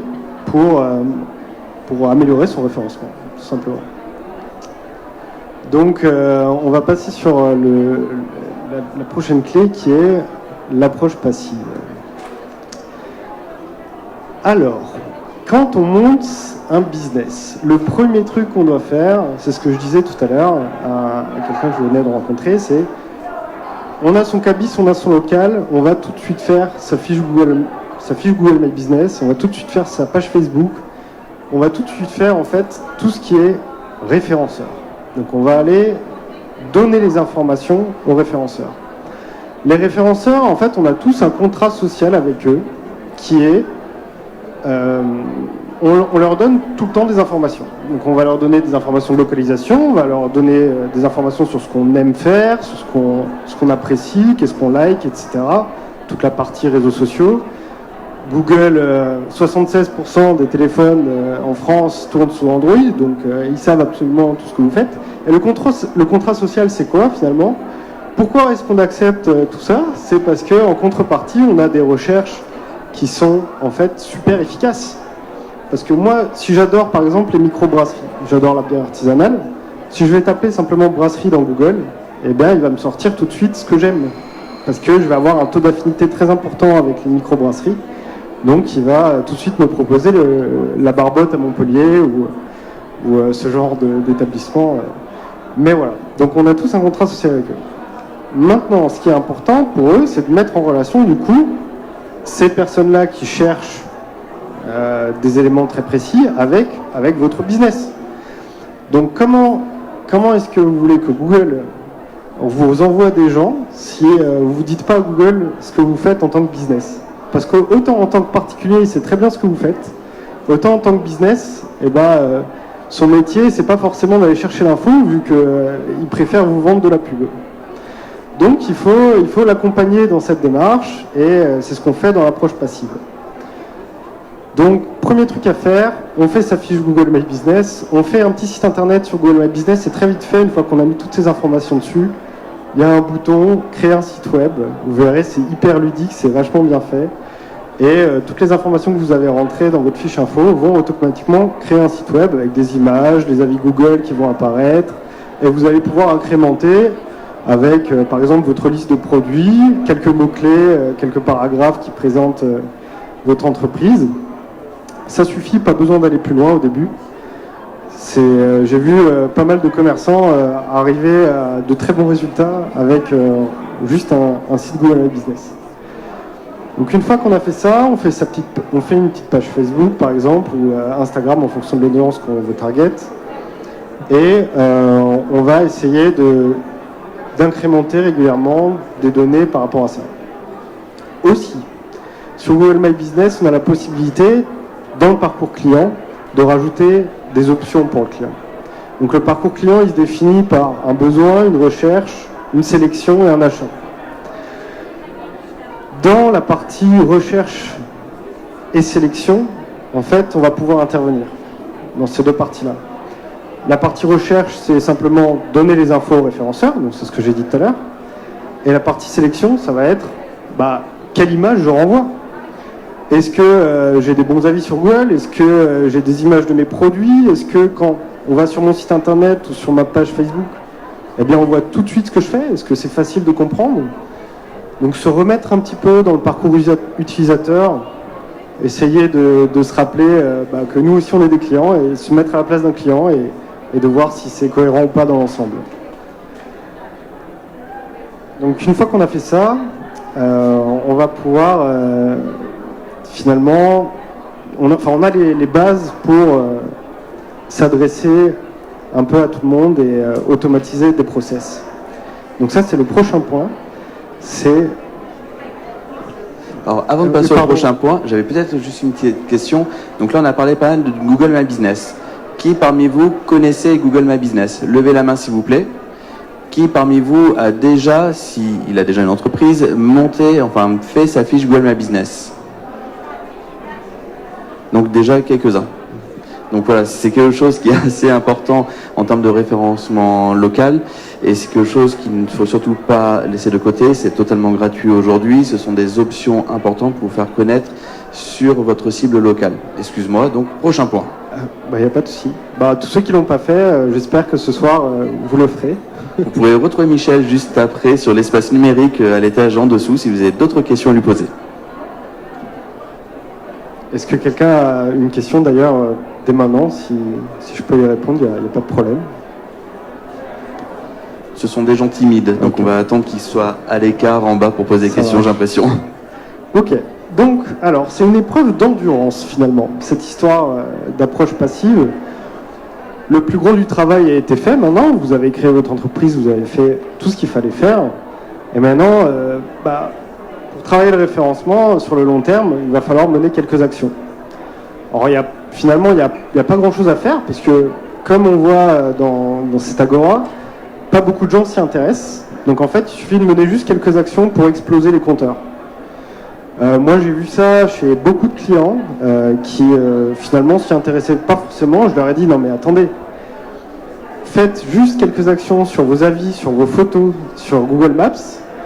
S4: pour améliorer son référencement, tout simplement. Donc on va passer sur la prochaine clé qui est l'approche passive. Alors, quand on monte un business, le premier truc qu'on doit faire, c'est ce que je disais tout à l'heure à quelqu'un que je venais de rencontrer, c'est on a son cabis, on a son local, on va tout de suite faire sa fiche Google My Business, on va tout de suite faire sa page Facebook, on va tout de suite faire en fait tout ce qui est référenceur. Donc on va aller donner les informations aux référenceurs. Les référenceurs, en fait, on a tous un contrat social avec eux qui est on leur donne tout le temps des informations. Donc on va leur donner des informations de localisation, on va leur donner des informations sur ce qu'on aime faire, sur ce qu'on apprécie, qu'est-ce qu'on like, etc. Toute la partie réseaux sociaux. Google, 76% des téléphones en France tournent sous Android, donc ils savent absolument tout ce que vous faites. Et le contrat social, c'est quoi finalement? Pourquoi est-ce qu'on accepte tout ça? C'est parce qu'en contrepartie, on a des recherches qui sont en fait super efficaces. Parce que moi, si j'adore par exemple les micro-brasseries, j'adore la bière artisanale, si je vais taper simplement brasserie dans Google, eh bien il va me sortir tout de suite ce que j'aime. Parce que je vais avoir un taux d'affinité très important avec les micro-brasseries. Donc il va tout de suite me proposer la Barbotte à Montpellier ou ce genre d'établissement. Mais voilà, donc on a tous un contrat social avec eux. Maintenant, ce qui est important pour eux, c'est de mettre en relation du coup ces personnes-là qui cherchent des éléments très précis avec votre business. Donc comment est-ce que vous voulez que Google vous envoie des gens si vous ne dites pas à Google ce que vous faites en tant que business? Parce que autant en tant que particulier, il sait très bien ce que vous faites, autant en tant que business, son métier, c'est pas forcément d'aller chercher l'info, vu qu'il préfère vous vendre de la pub. Donc il faut l'accompagner dans cette démarche, et c'est ce qu'on fait dans l'approche passive. Donc premier truc à faire, on fait sa fiche Google My Business, on fait un petit site internet sur Google My Business, c'est très vite fait, une fois qu'on a mis toutes ces informations dessus, il y a un bouton créer un site web, vous verrez c'est hyper ludique, c'est vachement bien fait, et toutes les informations que vous avez rentrées dans votre fiche info vont automatiquement créer un site web avec des images, des avis Google qui vont apparaître, et vous allez pouvoir incrémenter avec par exemple votre liste de produits, quelques mots-clés, quelques paragraphes qui présentent votre entreprise. Ça suffit, pas besoin d'aller plus loin au début. J'ai vu pas mal de commerçants arriver à de très bons résultats avec juste un site Google My Business. Donc une fois qu'on a fait ça, on fait une petite page Facebook par exemple, ou Instagram en fonction de l'audience qu'on veut target. Et on va essayer d'incrémenter régulièrement des données par rapport à ça. Aussi, sur Google My Business, on a la possibilité, dans le parcours client, de rajouter des options pour le client. Donc le parcours client, il se définit par un besoin, une recherche, une sélection et un achat. Dans la partie recherche et sélection, en fait, on va pouvoir intervenir dans ces deux parties-là. La partie recherche, c'est simplement donner les infos au référenceur, donc c'est ce que j'ai dit tout à l'heure. Et la partie sélection, ça va être quelle image je renvoie. Est-ce que j'ai des bons avis sur Google? Est-ce que j'ai des images de mes produits? Est-ce que quand on va sur mon site internet ou sur ma page Facebook, eh bien on voit tout de suite ce que je fais? Est-ce que c'est facile de comprendre? Donc se remettre un petit peu dans le parcours utilisateur, essayer de se rappeler que nous aussi on est des clients et se mettre à la place d'un client et de voir si c'est cohérent ou pas dans l'ensemble. Donc une fois qu'on a fait ça, on va pouvoir finalement, on a les bases pour s'adresser un peu à tout le monde et automatiser des process. Donc ça c'est le prochain point.
S1: Alors, avant de passer au prochain point, j'avais peut-être juste une petite question. Donc là, on a parlé pas mal de Google My Business. Qui parmi vous connaissait Google My Business? Levez la main, s'il vous plaît. Qui parmi vous a déjà, s'il a déjà une entreprise, fait sa fiche Google My Business? Donc déjà quelques-uns. Donc voilà, c'est quelque chose qui est assez important en termes de référencement local et c'est quelque chose qu'il ne faut surtout pas laisser de côté. C'est totalement gratuit aujourd'hui. Ce sont des options importantes pour vous faire connaître sur votre cible locale. Excuse-moi, donc prochain point.
S4: Il n'y a pas de souci. Tous ceux qui ne l'ont pas fait, j'espère que ce soir, vous le ferez.
S1: Vous pourrez retrouver Michel juste après sur l'espace numérique à l'étage en dessous si vous avez d'autres questions à lui poser.
S4: Est-ce que quelqu'un a une question d'ailleurs dès maintenant? Si je peux y répondre, il n'y a pas de problème.
S1: Ce sont des gens timides, donc on va attendre qu'ils soient à l'écart en bas pour poser des questions, j'ai l'impression.
S4: Ok, donc alors c'est une épreuve d'endurance finalement, cette histoire d'approche passive. Le plus gros du travail a été fait maintenant, vous avez créé votre entreprise, vous avez fait tout ce qu'il fallait faire, et maintenant, pour travailler le référencement sur le long terme, il va falloir mener quelques actions. Alors finalement, il n'y a pas grand-chose à faire, parce que comme on voit dans cet agora, pas beaucoup de gens s'y intéressent. Donc en fait, il suffit de mener juste quelques actions pour exploser les compteurs. Moi, j'ai vu ça chez beaucoup de clients qui finalement s'y intéressaient pas forcément. Je leur ai dit, non mais attendez, faites juste quelques actions sur vos avis, sur vos photos, sur Google Maps,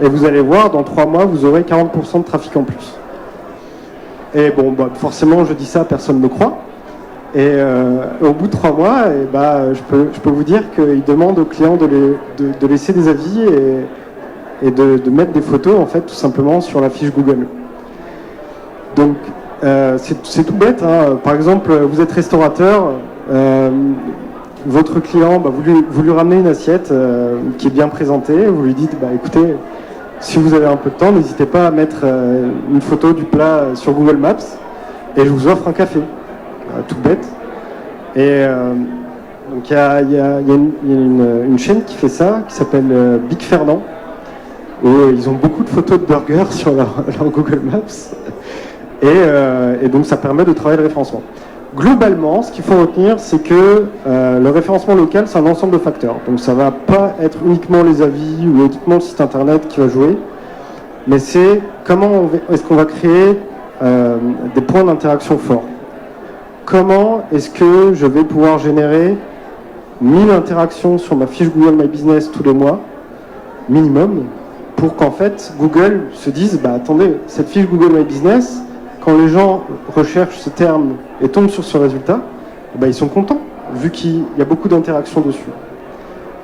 S4: et vous allez voir, dans 3 mois, vous aurez 40% de trafic en plus. Et bon, forcément, je dis ça, personne ne me croit. Et au bout de 3 mois, je peux vous dire qu'ils demandent aux clients de laisser des avis et de mettre des photos, en fait, tout simplement sur la fiche Google. Donc, c'est tout bête. Hein. Par exemple, vous êtes restaurateur, votre client, vous lui ramenez une assiette qui est bien présentée, vous lui dites, écoutez, si vous avez un peu de temps, n'hésitez pas à mettre une photo du plat sur Google Maps et je vous offre un café. Tout bête. Et donc il y a une chaîne qui fait ça, qui s'appelle Big Fernand, où ils ont beaucoup de photos de burgers sur leur Google Maps. Et donc ça permet de travailler le référencement. Globalement, ce qu'il faut retenir, c'est que le référencement local, c'est un ensemble de facteurs. Donc ça ne va pas être uniquement les avis ou uniquement le site internet qui va jouer, mais c'est comment est-ce qu'on va créer des points d'interaction forts. Comment est-ce que je vais pouvoir générer 1000 interactions sur ma fiche Google My Business tous les mois, minimum, pour qu'en fait Google se dise, attendez, cette fiche Google My Business, quand les gens recherchent ce terme et tombent sur ce résultat, ils sont contents, vu qu'il y a beaucoup d'interactions dessus.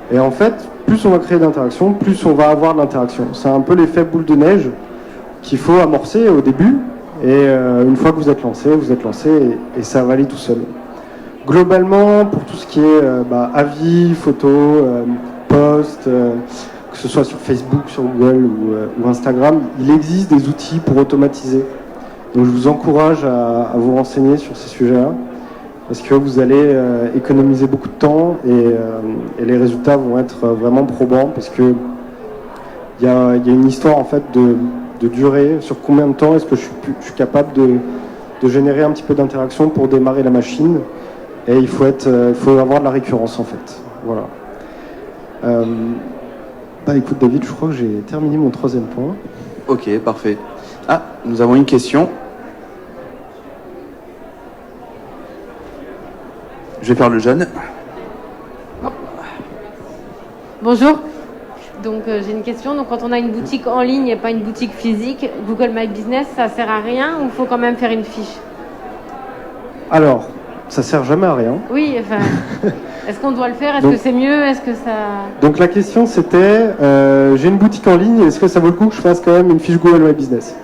S4: Et en fait, plus on va créer d'interactions, plus on va avoir de l'interaction. C'est un peu l'effet boule de neige qu'il faut amorcer au début, et une fois que vous êtes lancé et ça va aller tout seul. Globalement, pour tout ce qui est avis, photos, posts, que ce soit sur Facebook, sur Google ou Instagram, il existe des outils pour automatiser. Donc je vous encourage à vous renseigner sur ces sujets-là, parce que vous allez économiser beaucoup de temps et les résultats vont être vraiment probants, parce que il y a une histoire en fait de durée, sur combien de temps est-ce que je suis capable de générer un petit peu d'interaction pour démarrer la machine. Et il faut avoir de la récurrence en fait. Voilà. Écoute David, je crois que j'ai terminé mon 3e point.
S1: Ok, parfait. Ah, nous avons une question. Je vais faire le jeune.
S6: Bonjour. Donc j'ai une question. Donc quand on a une boutique en ligne et pas une boutique physique, Google My Business, ça sert à rien ou faut quand même faire une fiche?
S4: Alors, ça sert jamais à rien.
S6: Oui, enfin, est-ce qu'on doit le faire? Est-ce que c'est mieux? Est-ce que ça...
S4: Donc la question c'était, j'ai une boutique en ligne, est-ce que ça vaut le coup que je fasse quand même une fiche Google My Business?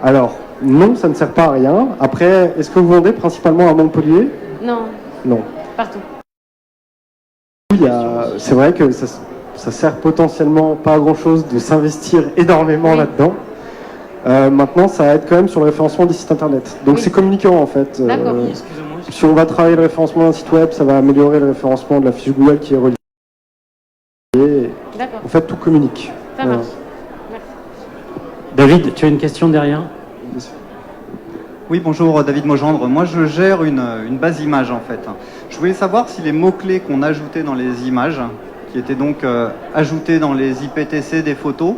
S4: Alors, non, ça ne sert pas à rien. Après, est-ce que vous vendez principalement à Montpellier?
S6: Non.
S4: Non.
S6: Partout.
S4: C'est vrai que ça sert potentiellement pas à grand-chose de s'investir énormément là-dedans. Maintenant, ça aide quand même sur le référencement des sites internet. Donc c'est communicant en fait.
S6: D'accord.
S4: Si on va travailler le référencement d'un site web, ça va améliorer le référencement de la fiche Google qui est reliée.
S6: D'accord.
S4: En fait, tout communique.
S6: Ça marche. Merci.
S7: David, tu as une question derrière?
S8: Oui, bonjour, David Mogendre. Moi, je gère une base image, en fait. Je voulais savoir si les mots-clés qu'on ajoutait dans les images, qui étaient donc ajoutés dans les IPTC des photos,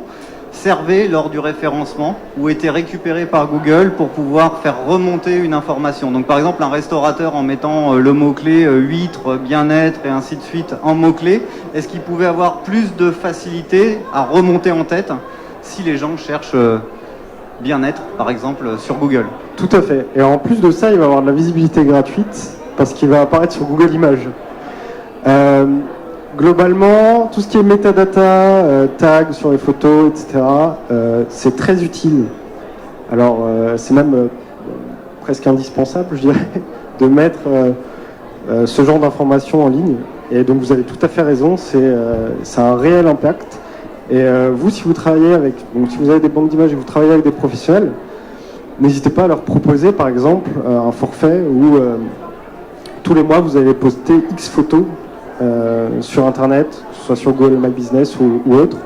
S8: servaient lors du référencement ou étaient récupérés par Google pour pouvoir faire remonter une information. Donc, par exemple, un restaurateur en mettant le mot-clé huître, bien-être et ainsi de suite en mot-clé, est-ce qu'il pouvait avoir plus de facilité à remonter en tête si les gens cherchent bien-être, par exemple, sur Google?
S4: Tout à fait. Et en plus de ça, il va avoir de la visibilité gratuite parce qu'il va apparaître sur Google Images. Globalement, tout ce qui est metadata, tags sur les photos, etc., c'est très utile. Alors, c'est même presque indispensable, je dirais, de mettre ce genre d'informations en ligne. Et donc, vous avez tout à fait raison, ça a un réel impact. Et vous, si vous travaillez si vous avez des banques d'images et vous travaillez avec des professionnels, n'hésitez pas à leur proposer, par exemple, un forfait où tous les mois, vous allez poster X photos sur Internet, que ce soit sur Google My Business ou autre.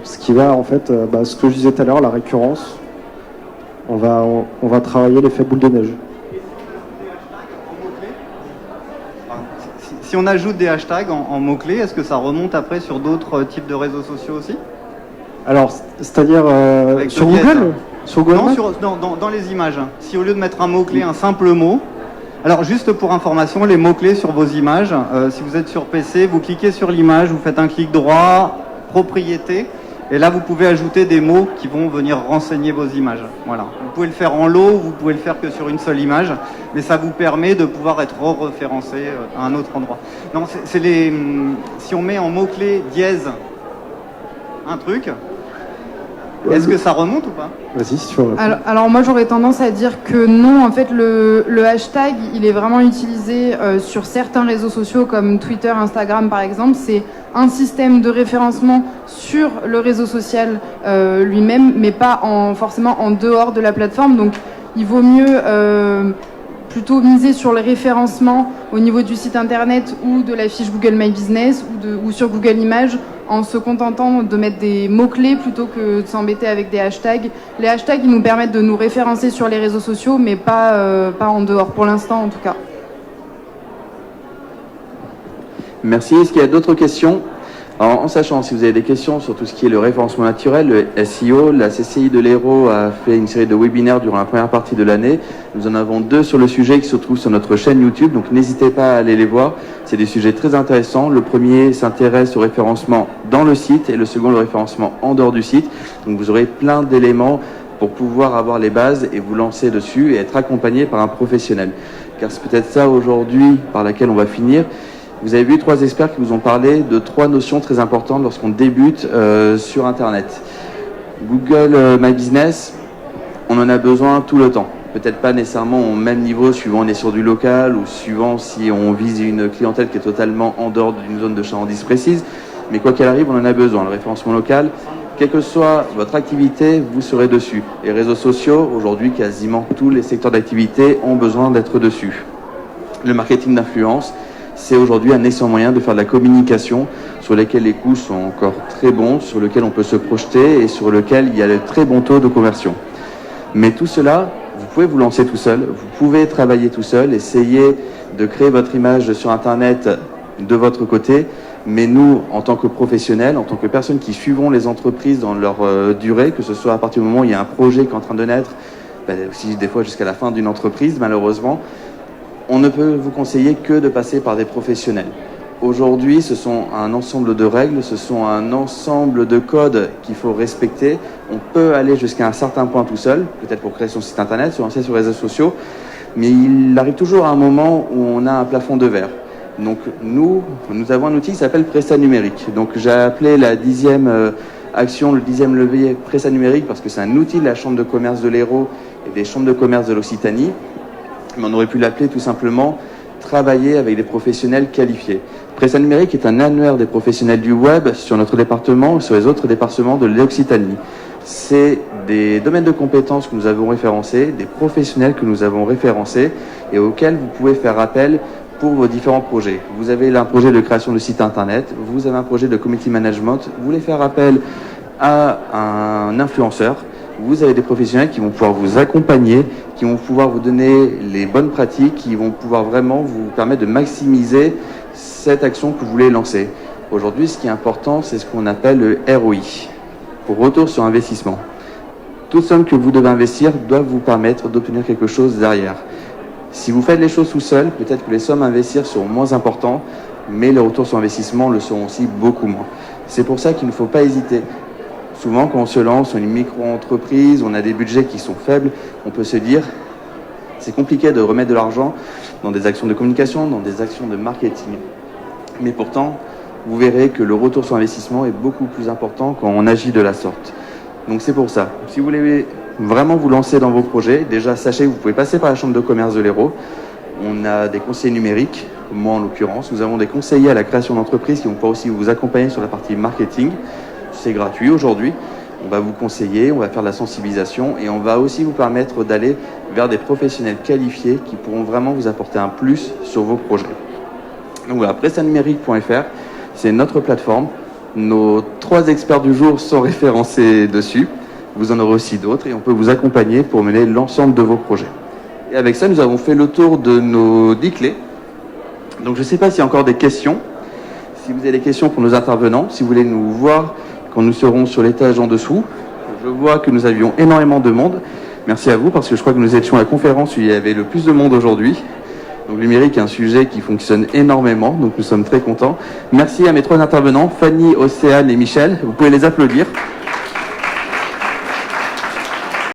S4: Ce qui va, en fait, ce que je disais tout à l'heure, la récurrence. On va travailler l'effet boule de neige.
S8: Si on ajoute des hashtags en mots-clés, est-ce que ça remonte après sur d'autres types de réseaux sociaux aussi?
S4: Alors, c'est-à-dire sur Google? Sur Google
S8: Non, dans les images. Si au lieu de mettre un mot-clé, un simple mot, alors juste pour information, les mots-clés sur vos images, si vous êtes sur PC, vous cliquez sur l'image, vous faites un clic droit, propriété, et là vous pouvez ajouter des mots qui vont venir renseigner vos images. Voilà. Vous pouvez le faire en lot, vous pouvez le faire que sur une seule image, mais ça vous permet de pouvoir être référencé à un autre endroit. Non, si on met en mots-clés dièse un truc, est-ce que ça remonte ou pas?
S4: Vas-y, si tu veux.
S2: Alors moi j'aurais tendance à dire que non, en fait le hashtag il est vraiment utilisé sur certains réseaux sociaux comme Twitter, Instagram par exemple. C'est un système de référencement sur le réseau social lui-même, mais pas forcément en dehors de la plateforme. Donc il vaut mieux plutôt miser sur le référencement au niveau du site internet ou de la fiche Google My Business ou sur Google Images, en se contentant de mettre des mots-clés plutôt que de s'embêter avec des hashtags. Les hashtags, ils nous permettent de nous référencer sur les réseaux sociaux, mais pas en dehors, pour l'instant en tout cas.
S1: Merci. Est-ce qu'il y a d'autres questions? Alors, en sachant, si vous avez des questions sur tout ce qui est le référencement naturel, le SEO, la CCI de l'Hérault a fait une série de webinaires durant la première partie de l'année. Nous en avons 2 sur le sujet qui se trouvent sur notre chaîne YouTube, donc n'hésitez pas à aller les voir. C'est des sujets très intéressants. Le premier s'intéresse au référencement dans le site et le second, le référencement en dehors du site. Donc vous aurez plein d'éléments pour pouvoir avoir les bases et vous lancer dessus et être accompagné par un professionnel. Car c'est peut-être ça aujourd'hui par laquelle on va finir. Vous avez vu 3 experts qui vous ont parlé de 3 notions très importantes lorsqu'on débute sur Internet. Google My Business, on en a besoin tout le temps. Peut-être pas nécessairement au même niveau, suivant on est sur du local ou suivant si on vise une clientèle qui est totalement en dehors d'une zone de chalandise précise. Mais quoi qu'il arrive, on en a besoin. Le référencement local, quelle que soit votre activité, vous serez dessus. Les réseaux sociaux, aujourd'hui, quasiment tous les secteurs d'activité ont besoin d'être dessus. Le marketing d'influence, c'est aujourd'hui un excellent moyen de faire de la communication sur lesquels les coûts sont encore très bons, sur lequel on peut se projeter et sur lequel il y a de très bons taux de conversion. Mais tout cela, vous pouvez vous lancer tout seul, vous pouvez travailler tout seul, essayer de créer votre image sur Internet de votre côté, mais nous, en tant que professionnels, en tant que personnes qui suivront les entreprises dans leur durée, que ce soit à partir du moment où il y a un projet qui est en train de naître, aussi des fois jusqu'à la fin d'une entreprise, malheureusement, on ne peut vous conseiller que de passer par des professionnels. Aujourd'hui, ce sont un ensemble de règles, ce sont un ensemble de codes qu'il faut respecter. On peut aller jusqu'à un certain point tout seul, peut-être pour créer son site internet, se lancer sur les réseaux sociaux, mais il arrive toujours à un moment où on a un plafond de verre. Donc nous avons un outil qui s'appelle Presta Numérique. Donc j'ai appelé la 10e action, le 10e levier Presta Numérique parce que c'est un outil de la Chambre de commerce de l'Hérault et des chambres de commerce de l'Occitanie. Mais on aurait pu l'appeler tout simplement travailler avec des professionnels qualifiés. Presta Numérique est un annuaire des professionnels du web sur notre département et sur les autres départements de l'Occitanie. C'est des domaines de compétences que nous avons référencés, des professionnels que nous avons référencés et auxquels vous pouvez faire appel pour vos différents projets. Vous avez un projet de création de site internet, vous avez un projet de community management, vous voulez faire appel à un influenceur, vous avez des professionnels qui vont pouvoir vous accompagner, qui vont pouvoir vous donner les bonnes pratiques, qui vont pouvoir vraiment vous permettre de maximiser cette action que vous voulez lancer. Aujourd'hui, ce qui est important, c'est ce qu'on appelle le ROI, pour retour sur investissement. Toute somme que vous devez investir doit vous permettre d'obtenir quelque chose derrière. Si vous faites les choses tout seul, peut-être que les sommes à investir seront moins importantes, mais les retours sur investissement le seront aussi beaucoup moins. C'est pour ça qu'il ne faut pas hésiter. Souvent, quand on se lance, on est une micro-entreprise, on a des budgets qui sont faibles, on peut se dire, c'est compliqué de remettre de l'argent dans des actions de communication, dans des actions de marketing. Mais pourtant, vous verrez que le retour sur investissement est beaucoup plus important quand on agit de la sorte. Donc c'est pour ça. Si vous voulez vraiment vous lancer dans vos projets, déjà sachez que vous pouvez passer par la Chambre de commerce de l'Hérault. On a des conseillers numériques, moi en l'occurrence. Nous avons des conseillers à la création d'entreprise qui vont pouvoir aussi vous accompagner sur la partie marketing. C'est gratuit aujourd'hui. On va vous conseiller, on va faire de la sensibilisation et on va aussi vous permettre d'aller vers des professionnels qualifiés qui pourront vraiment vous apporter un plus sur vos projets. Donc voilà, prestanumérique.fr, c'est notre plateforme. Nos 3 experts du jour sont référencés dessus. Vous en aurez aussi d'autres et on peut vous accompagner pour mener l'ensemble de vos projets. Et avec ça, nous avons fait le tour de nos 10 clés. Donc je ne sais pas s'il y a encore des questions. Si vous avez des questions pour nos intervenants, si vous voulez nous voir quand nous serons sur l'étage en dessous. Je vois que nous avions énormément de monde. Merci à vous parce que je crois que nous étions à la conférence où il y avait le plus de monde aujourd'hui. Donc le numérique est un sujet qui fonctionne énormément, donc nous sommes très contents. Merci à mes 3 intervenants, Fanny, Océane et Michel. Vous pouvez les applaudir.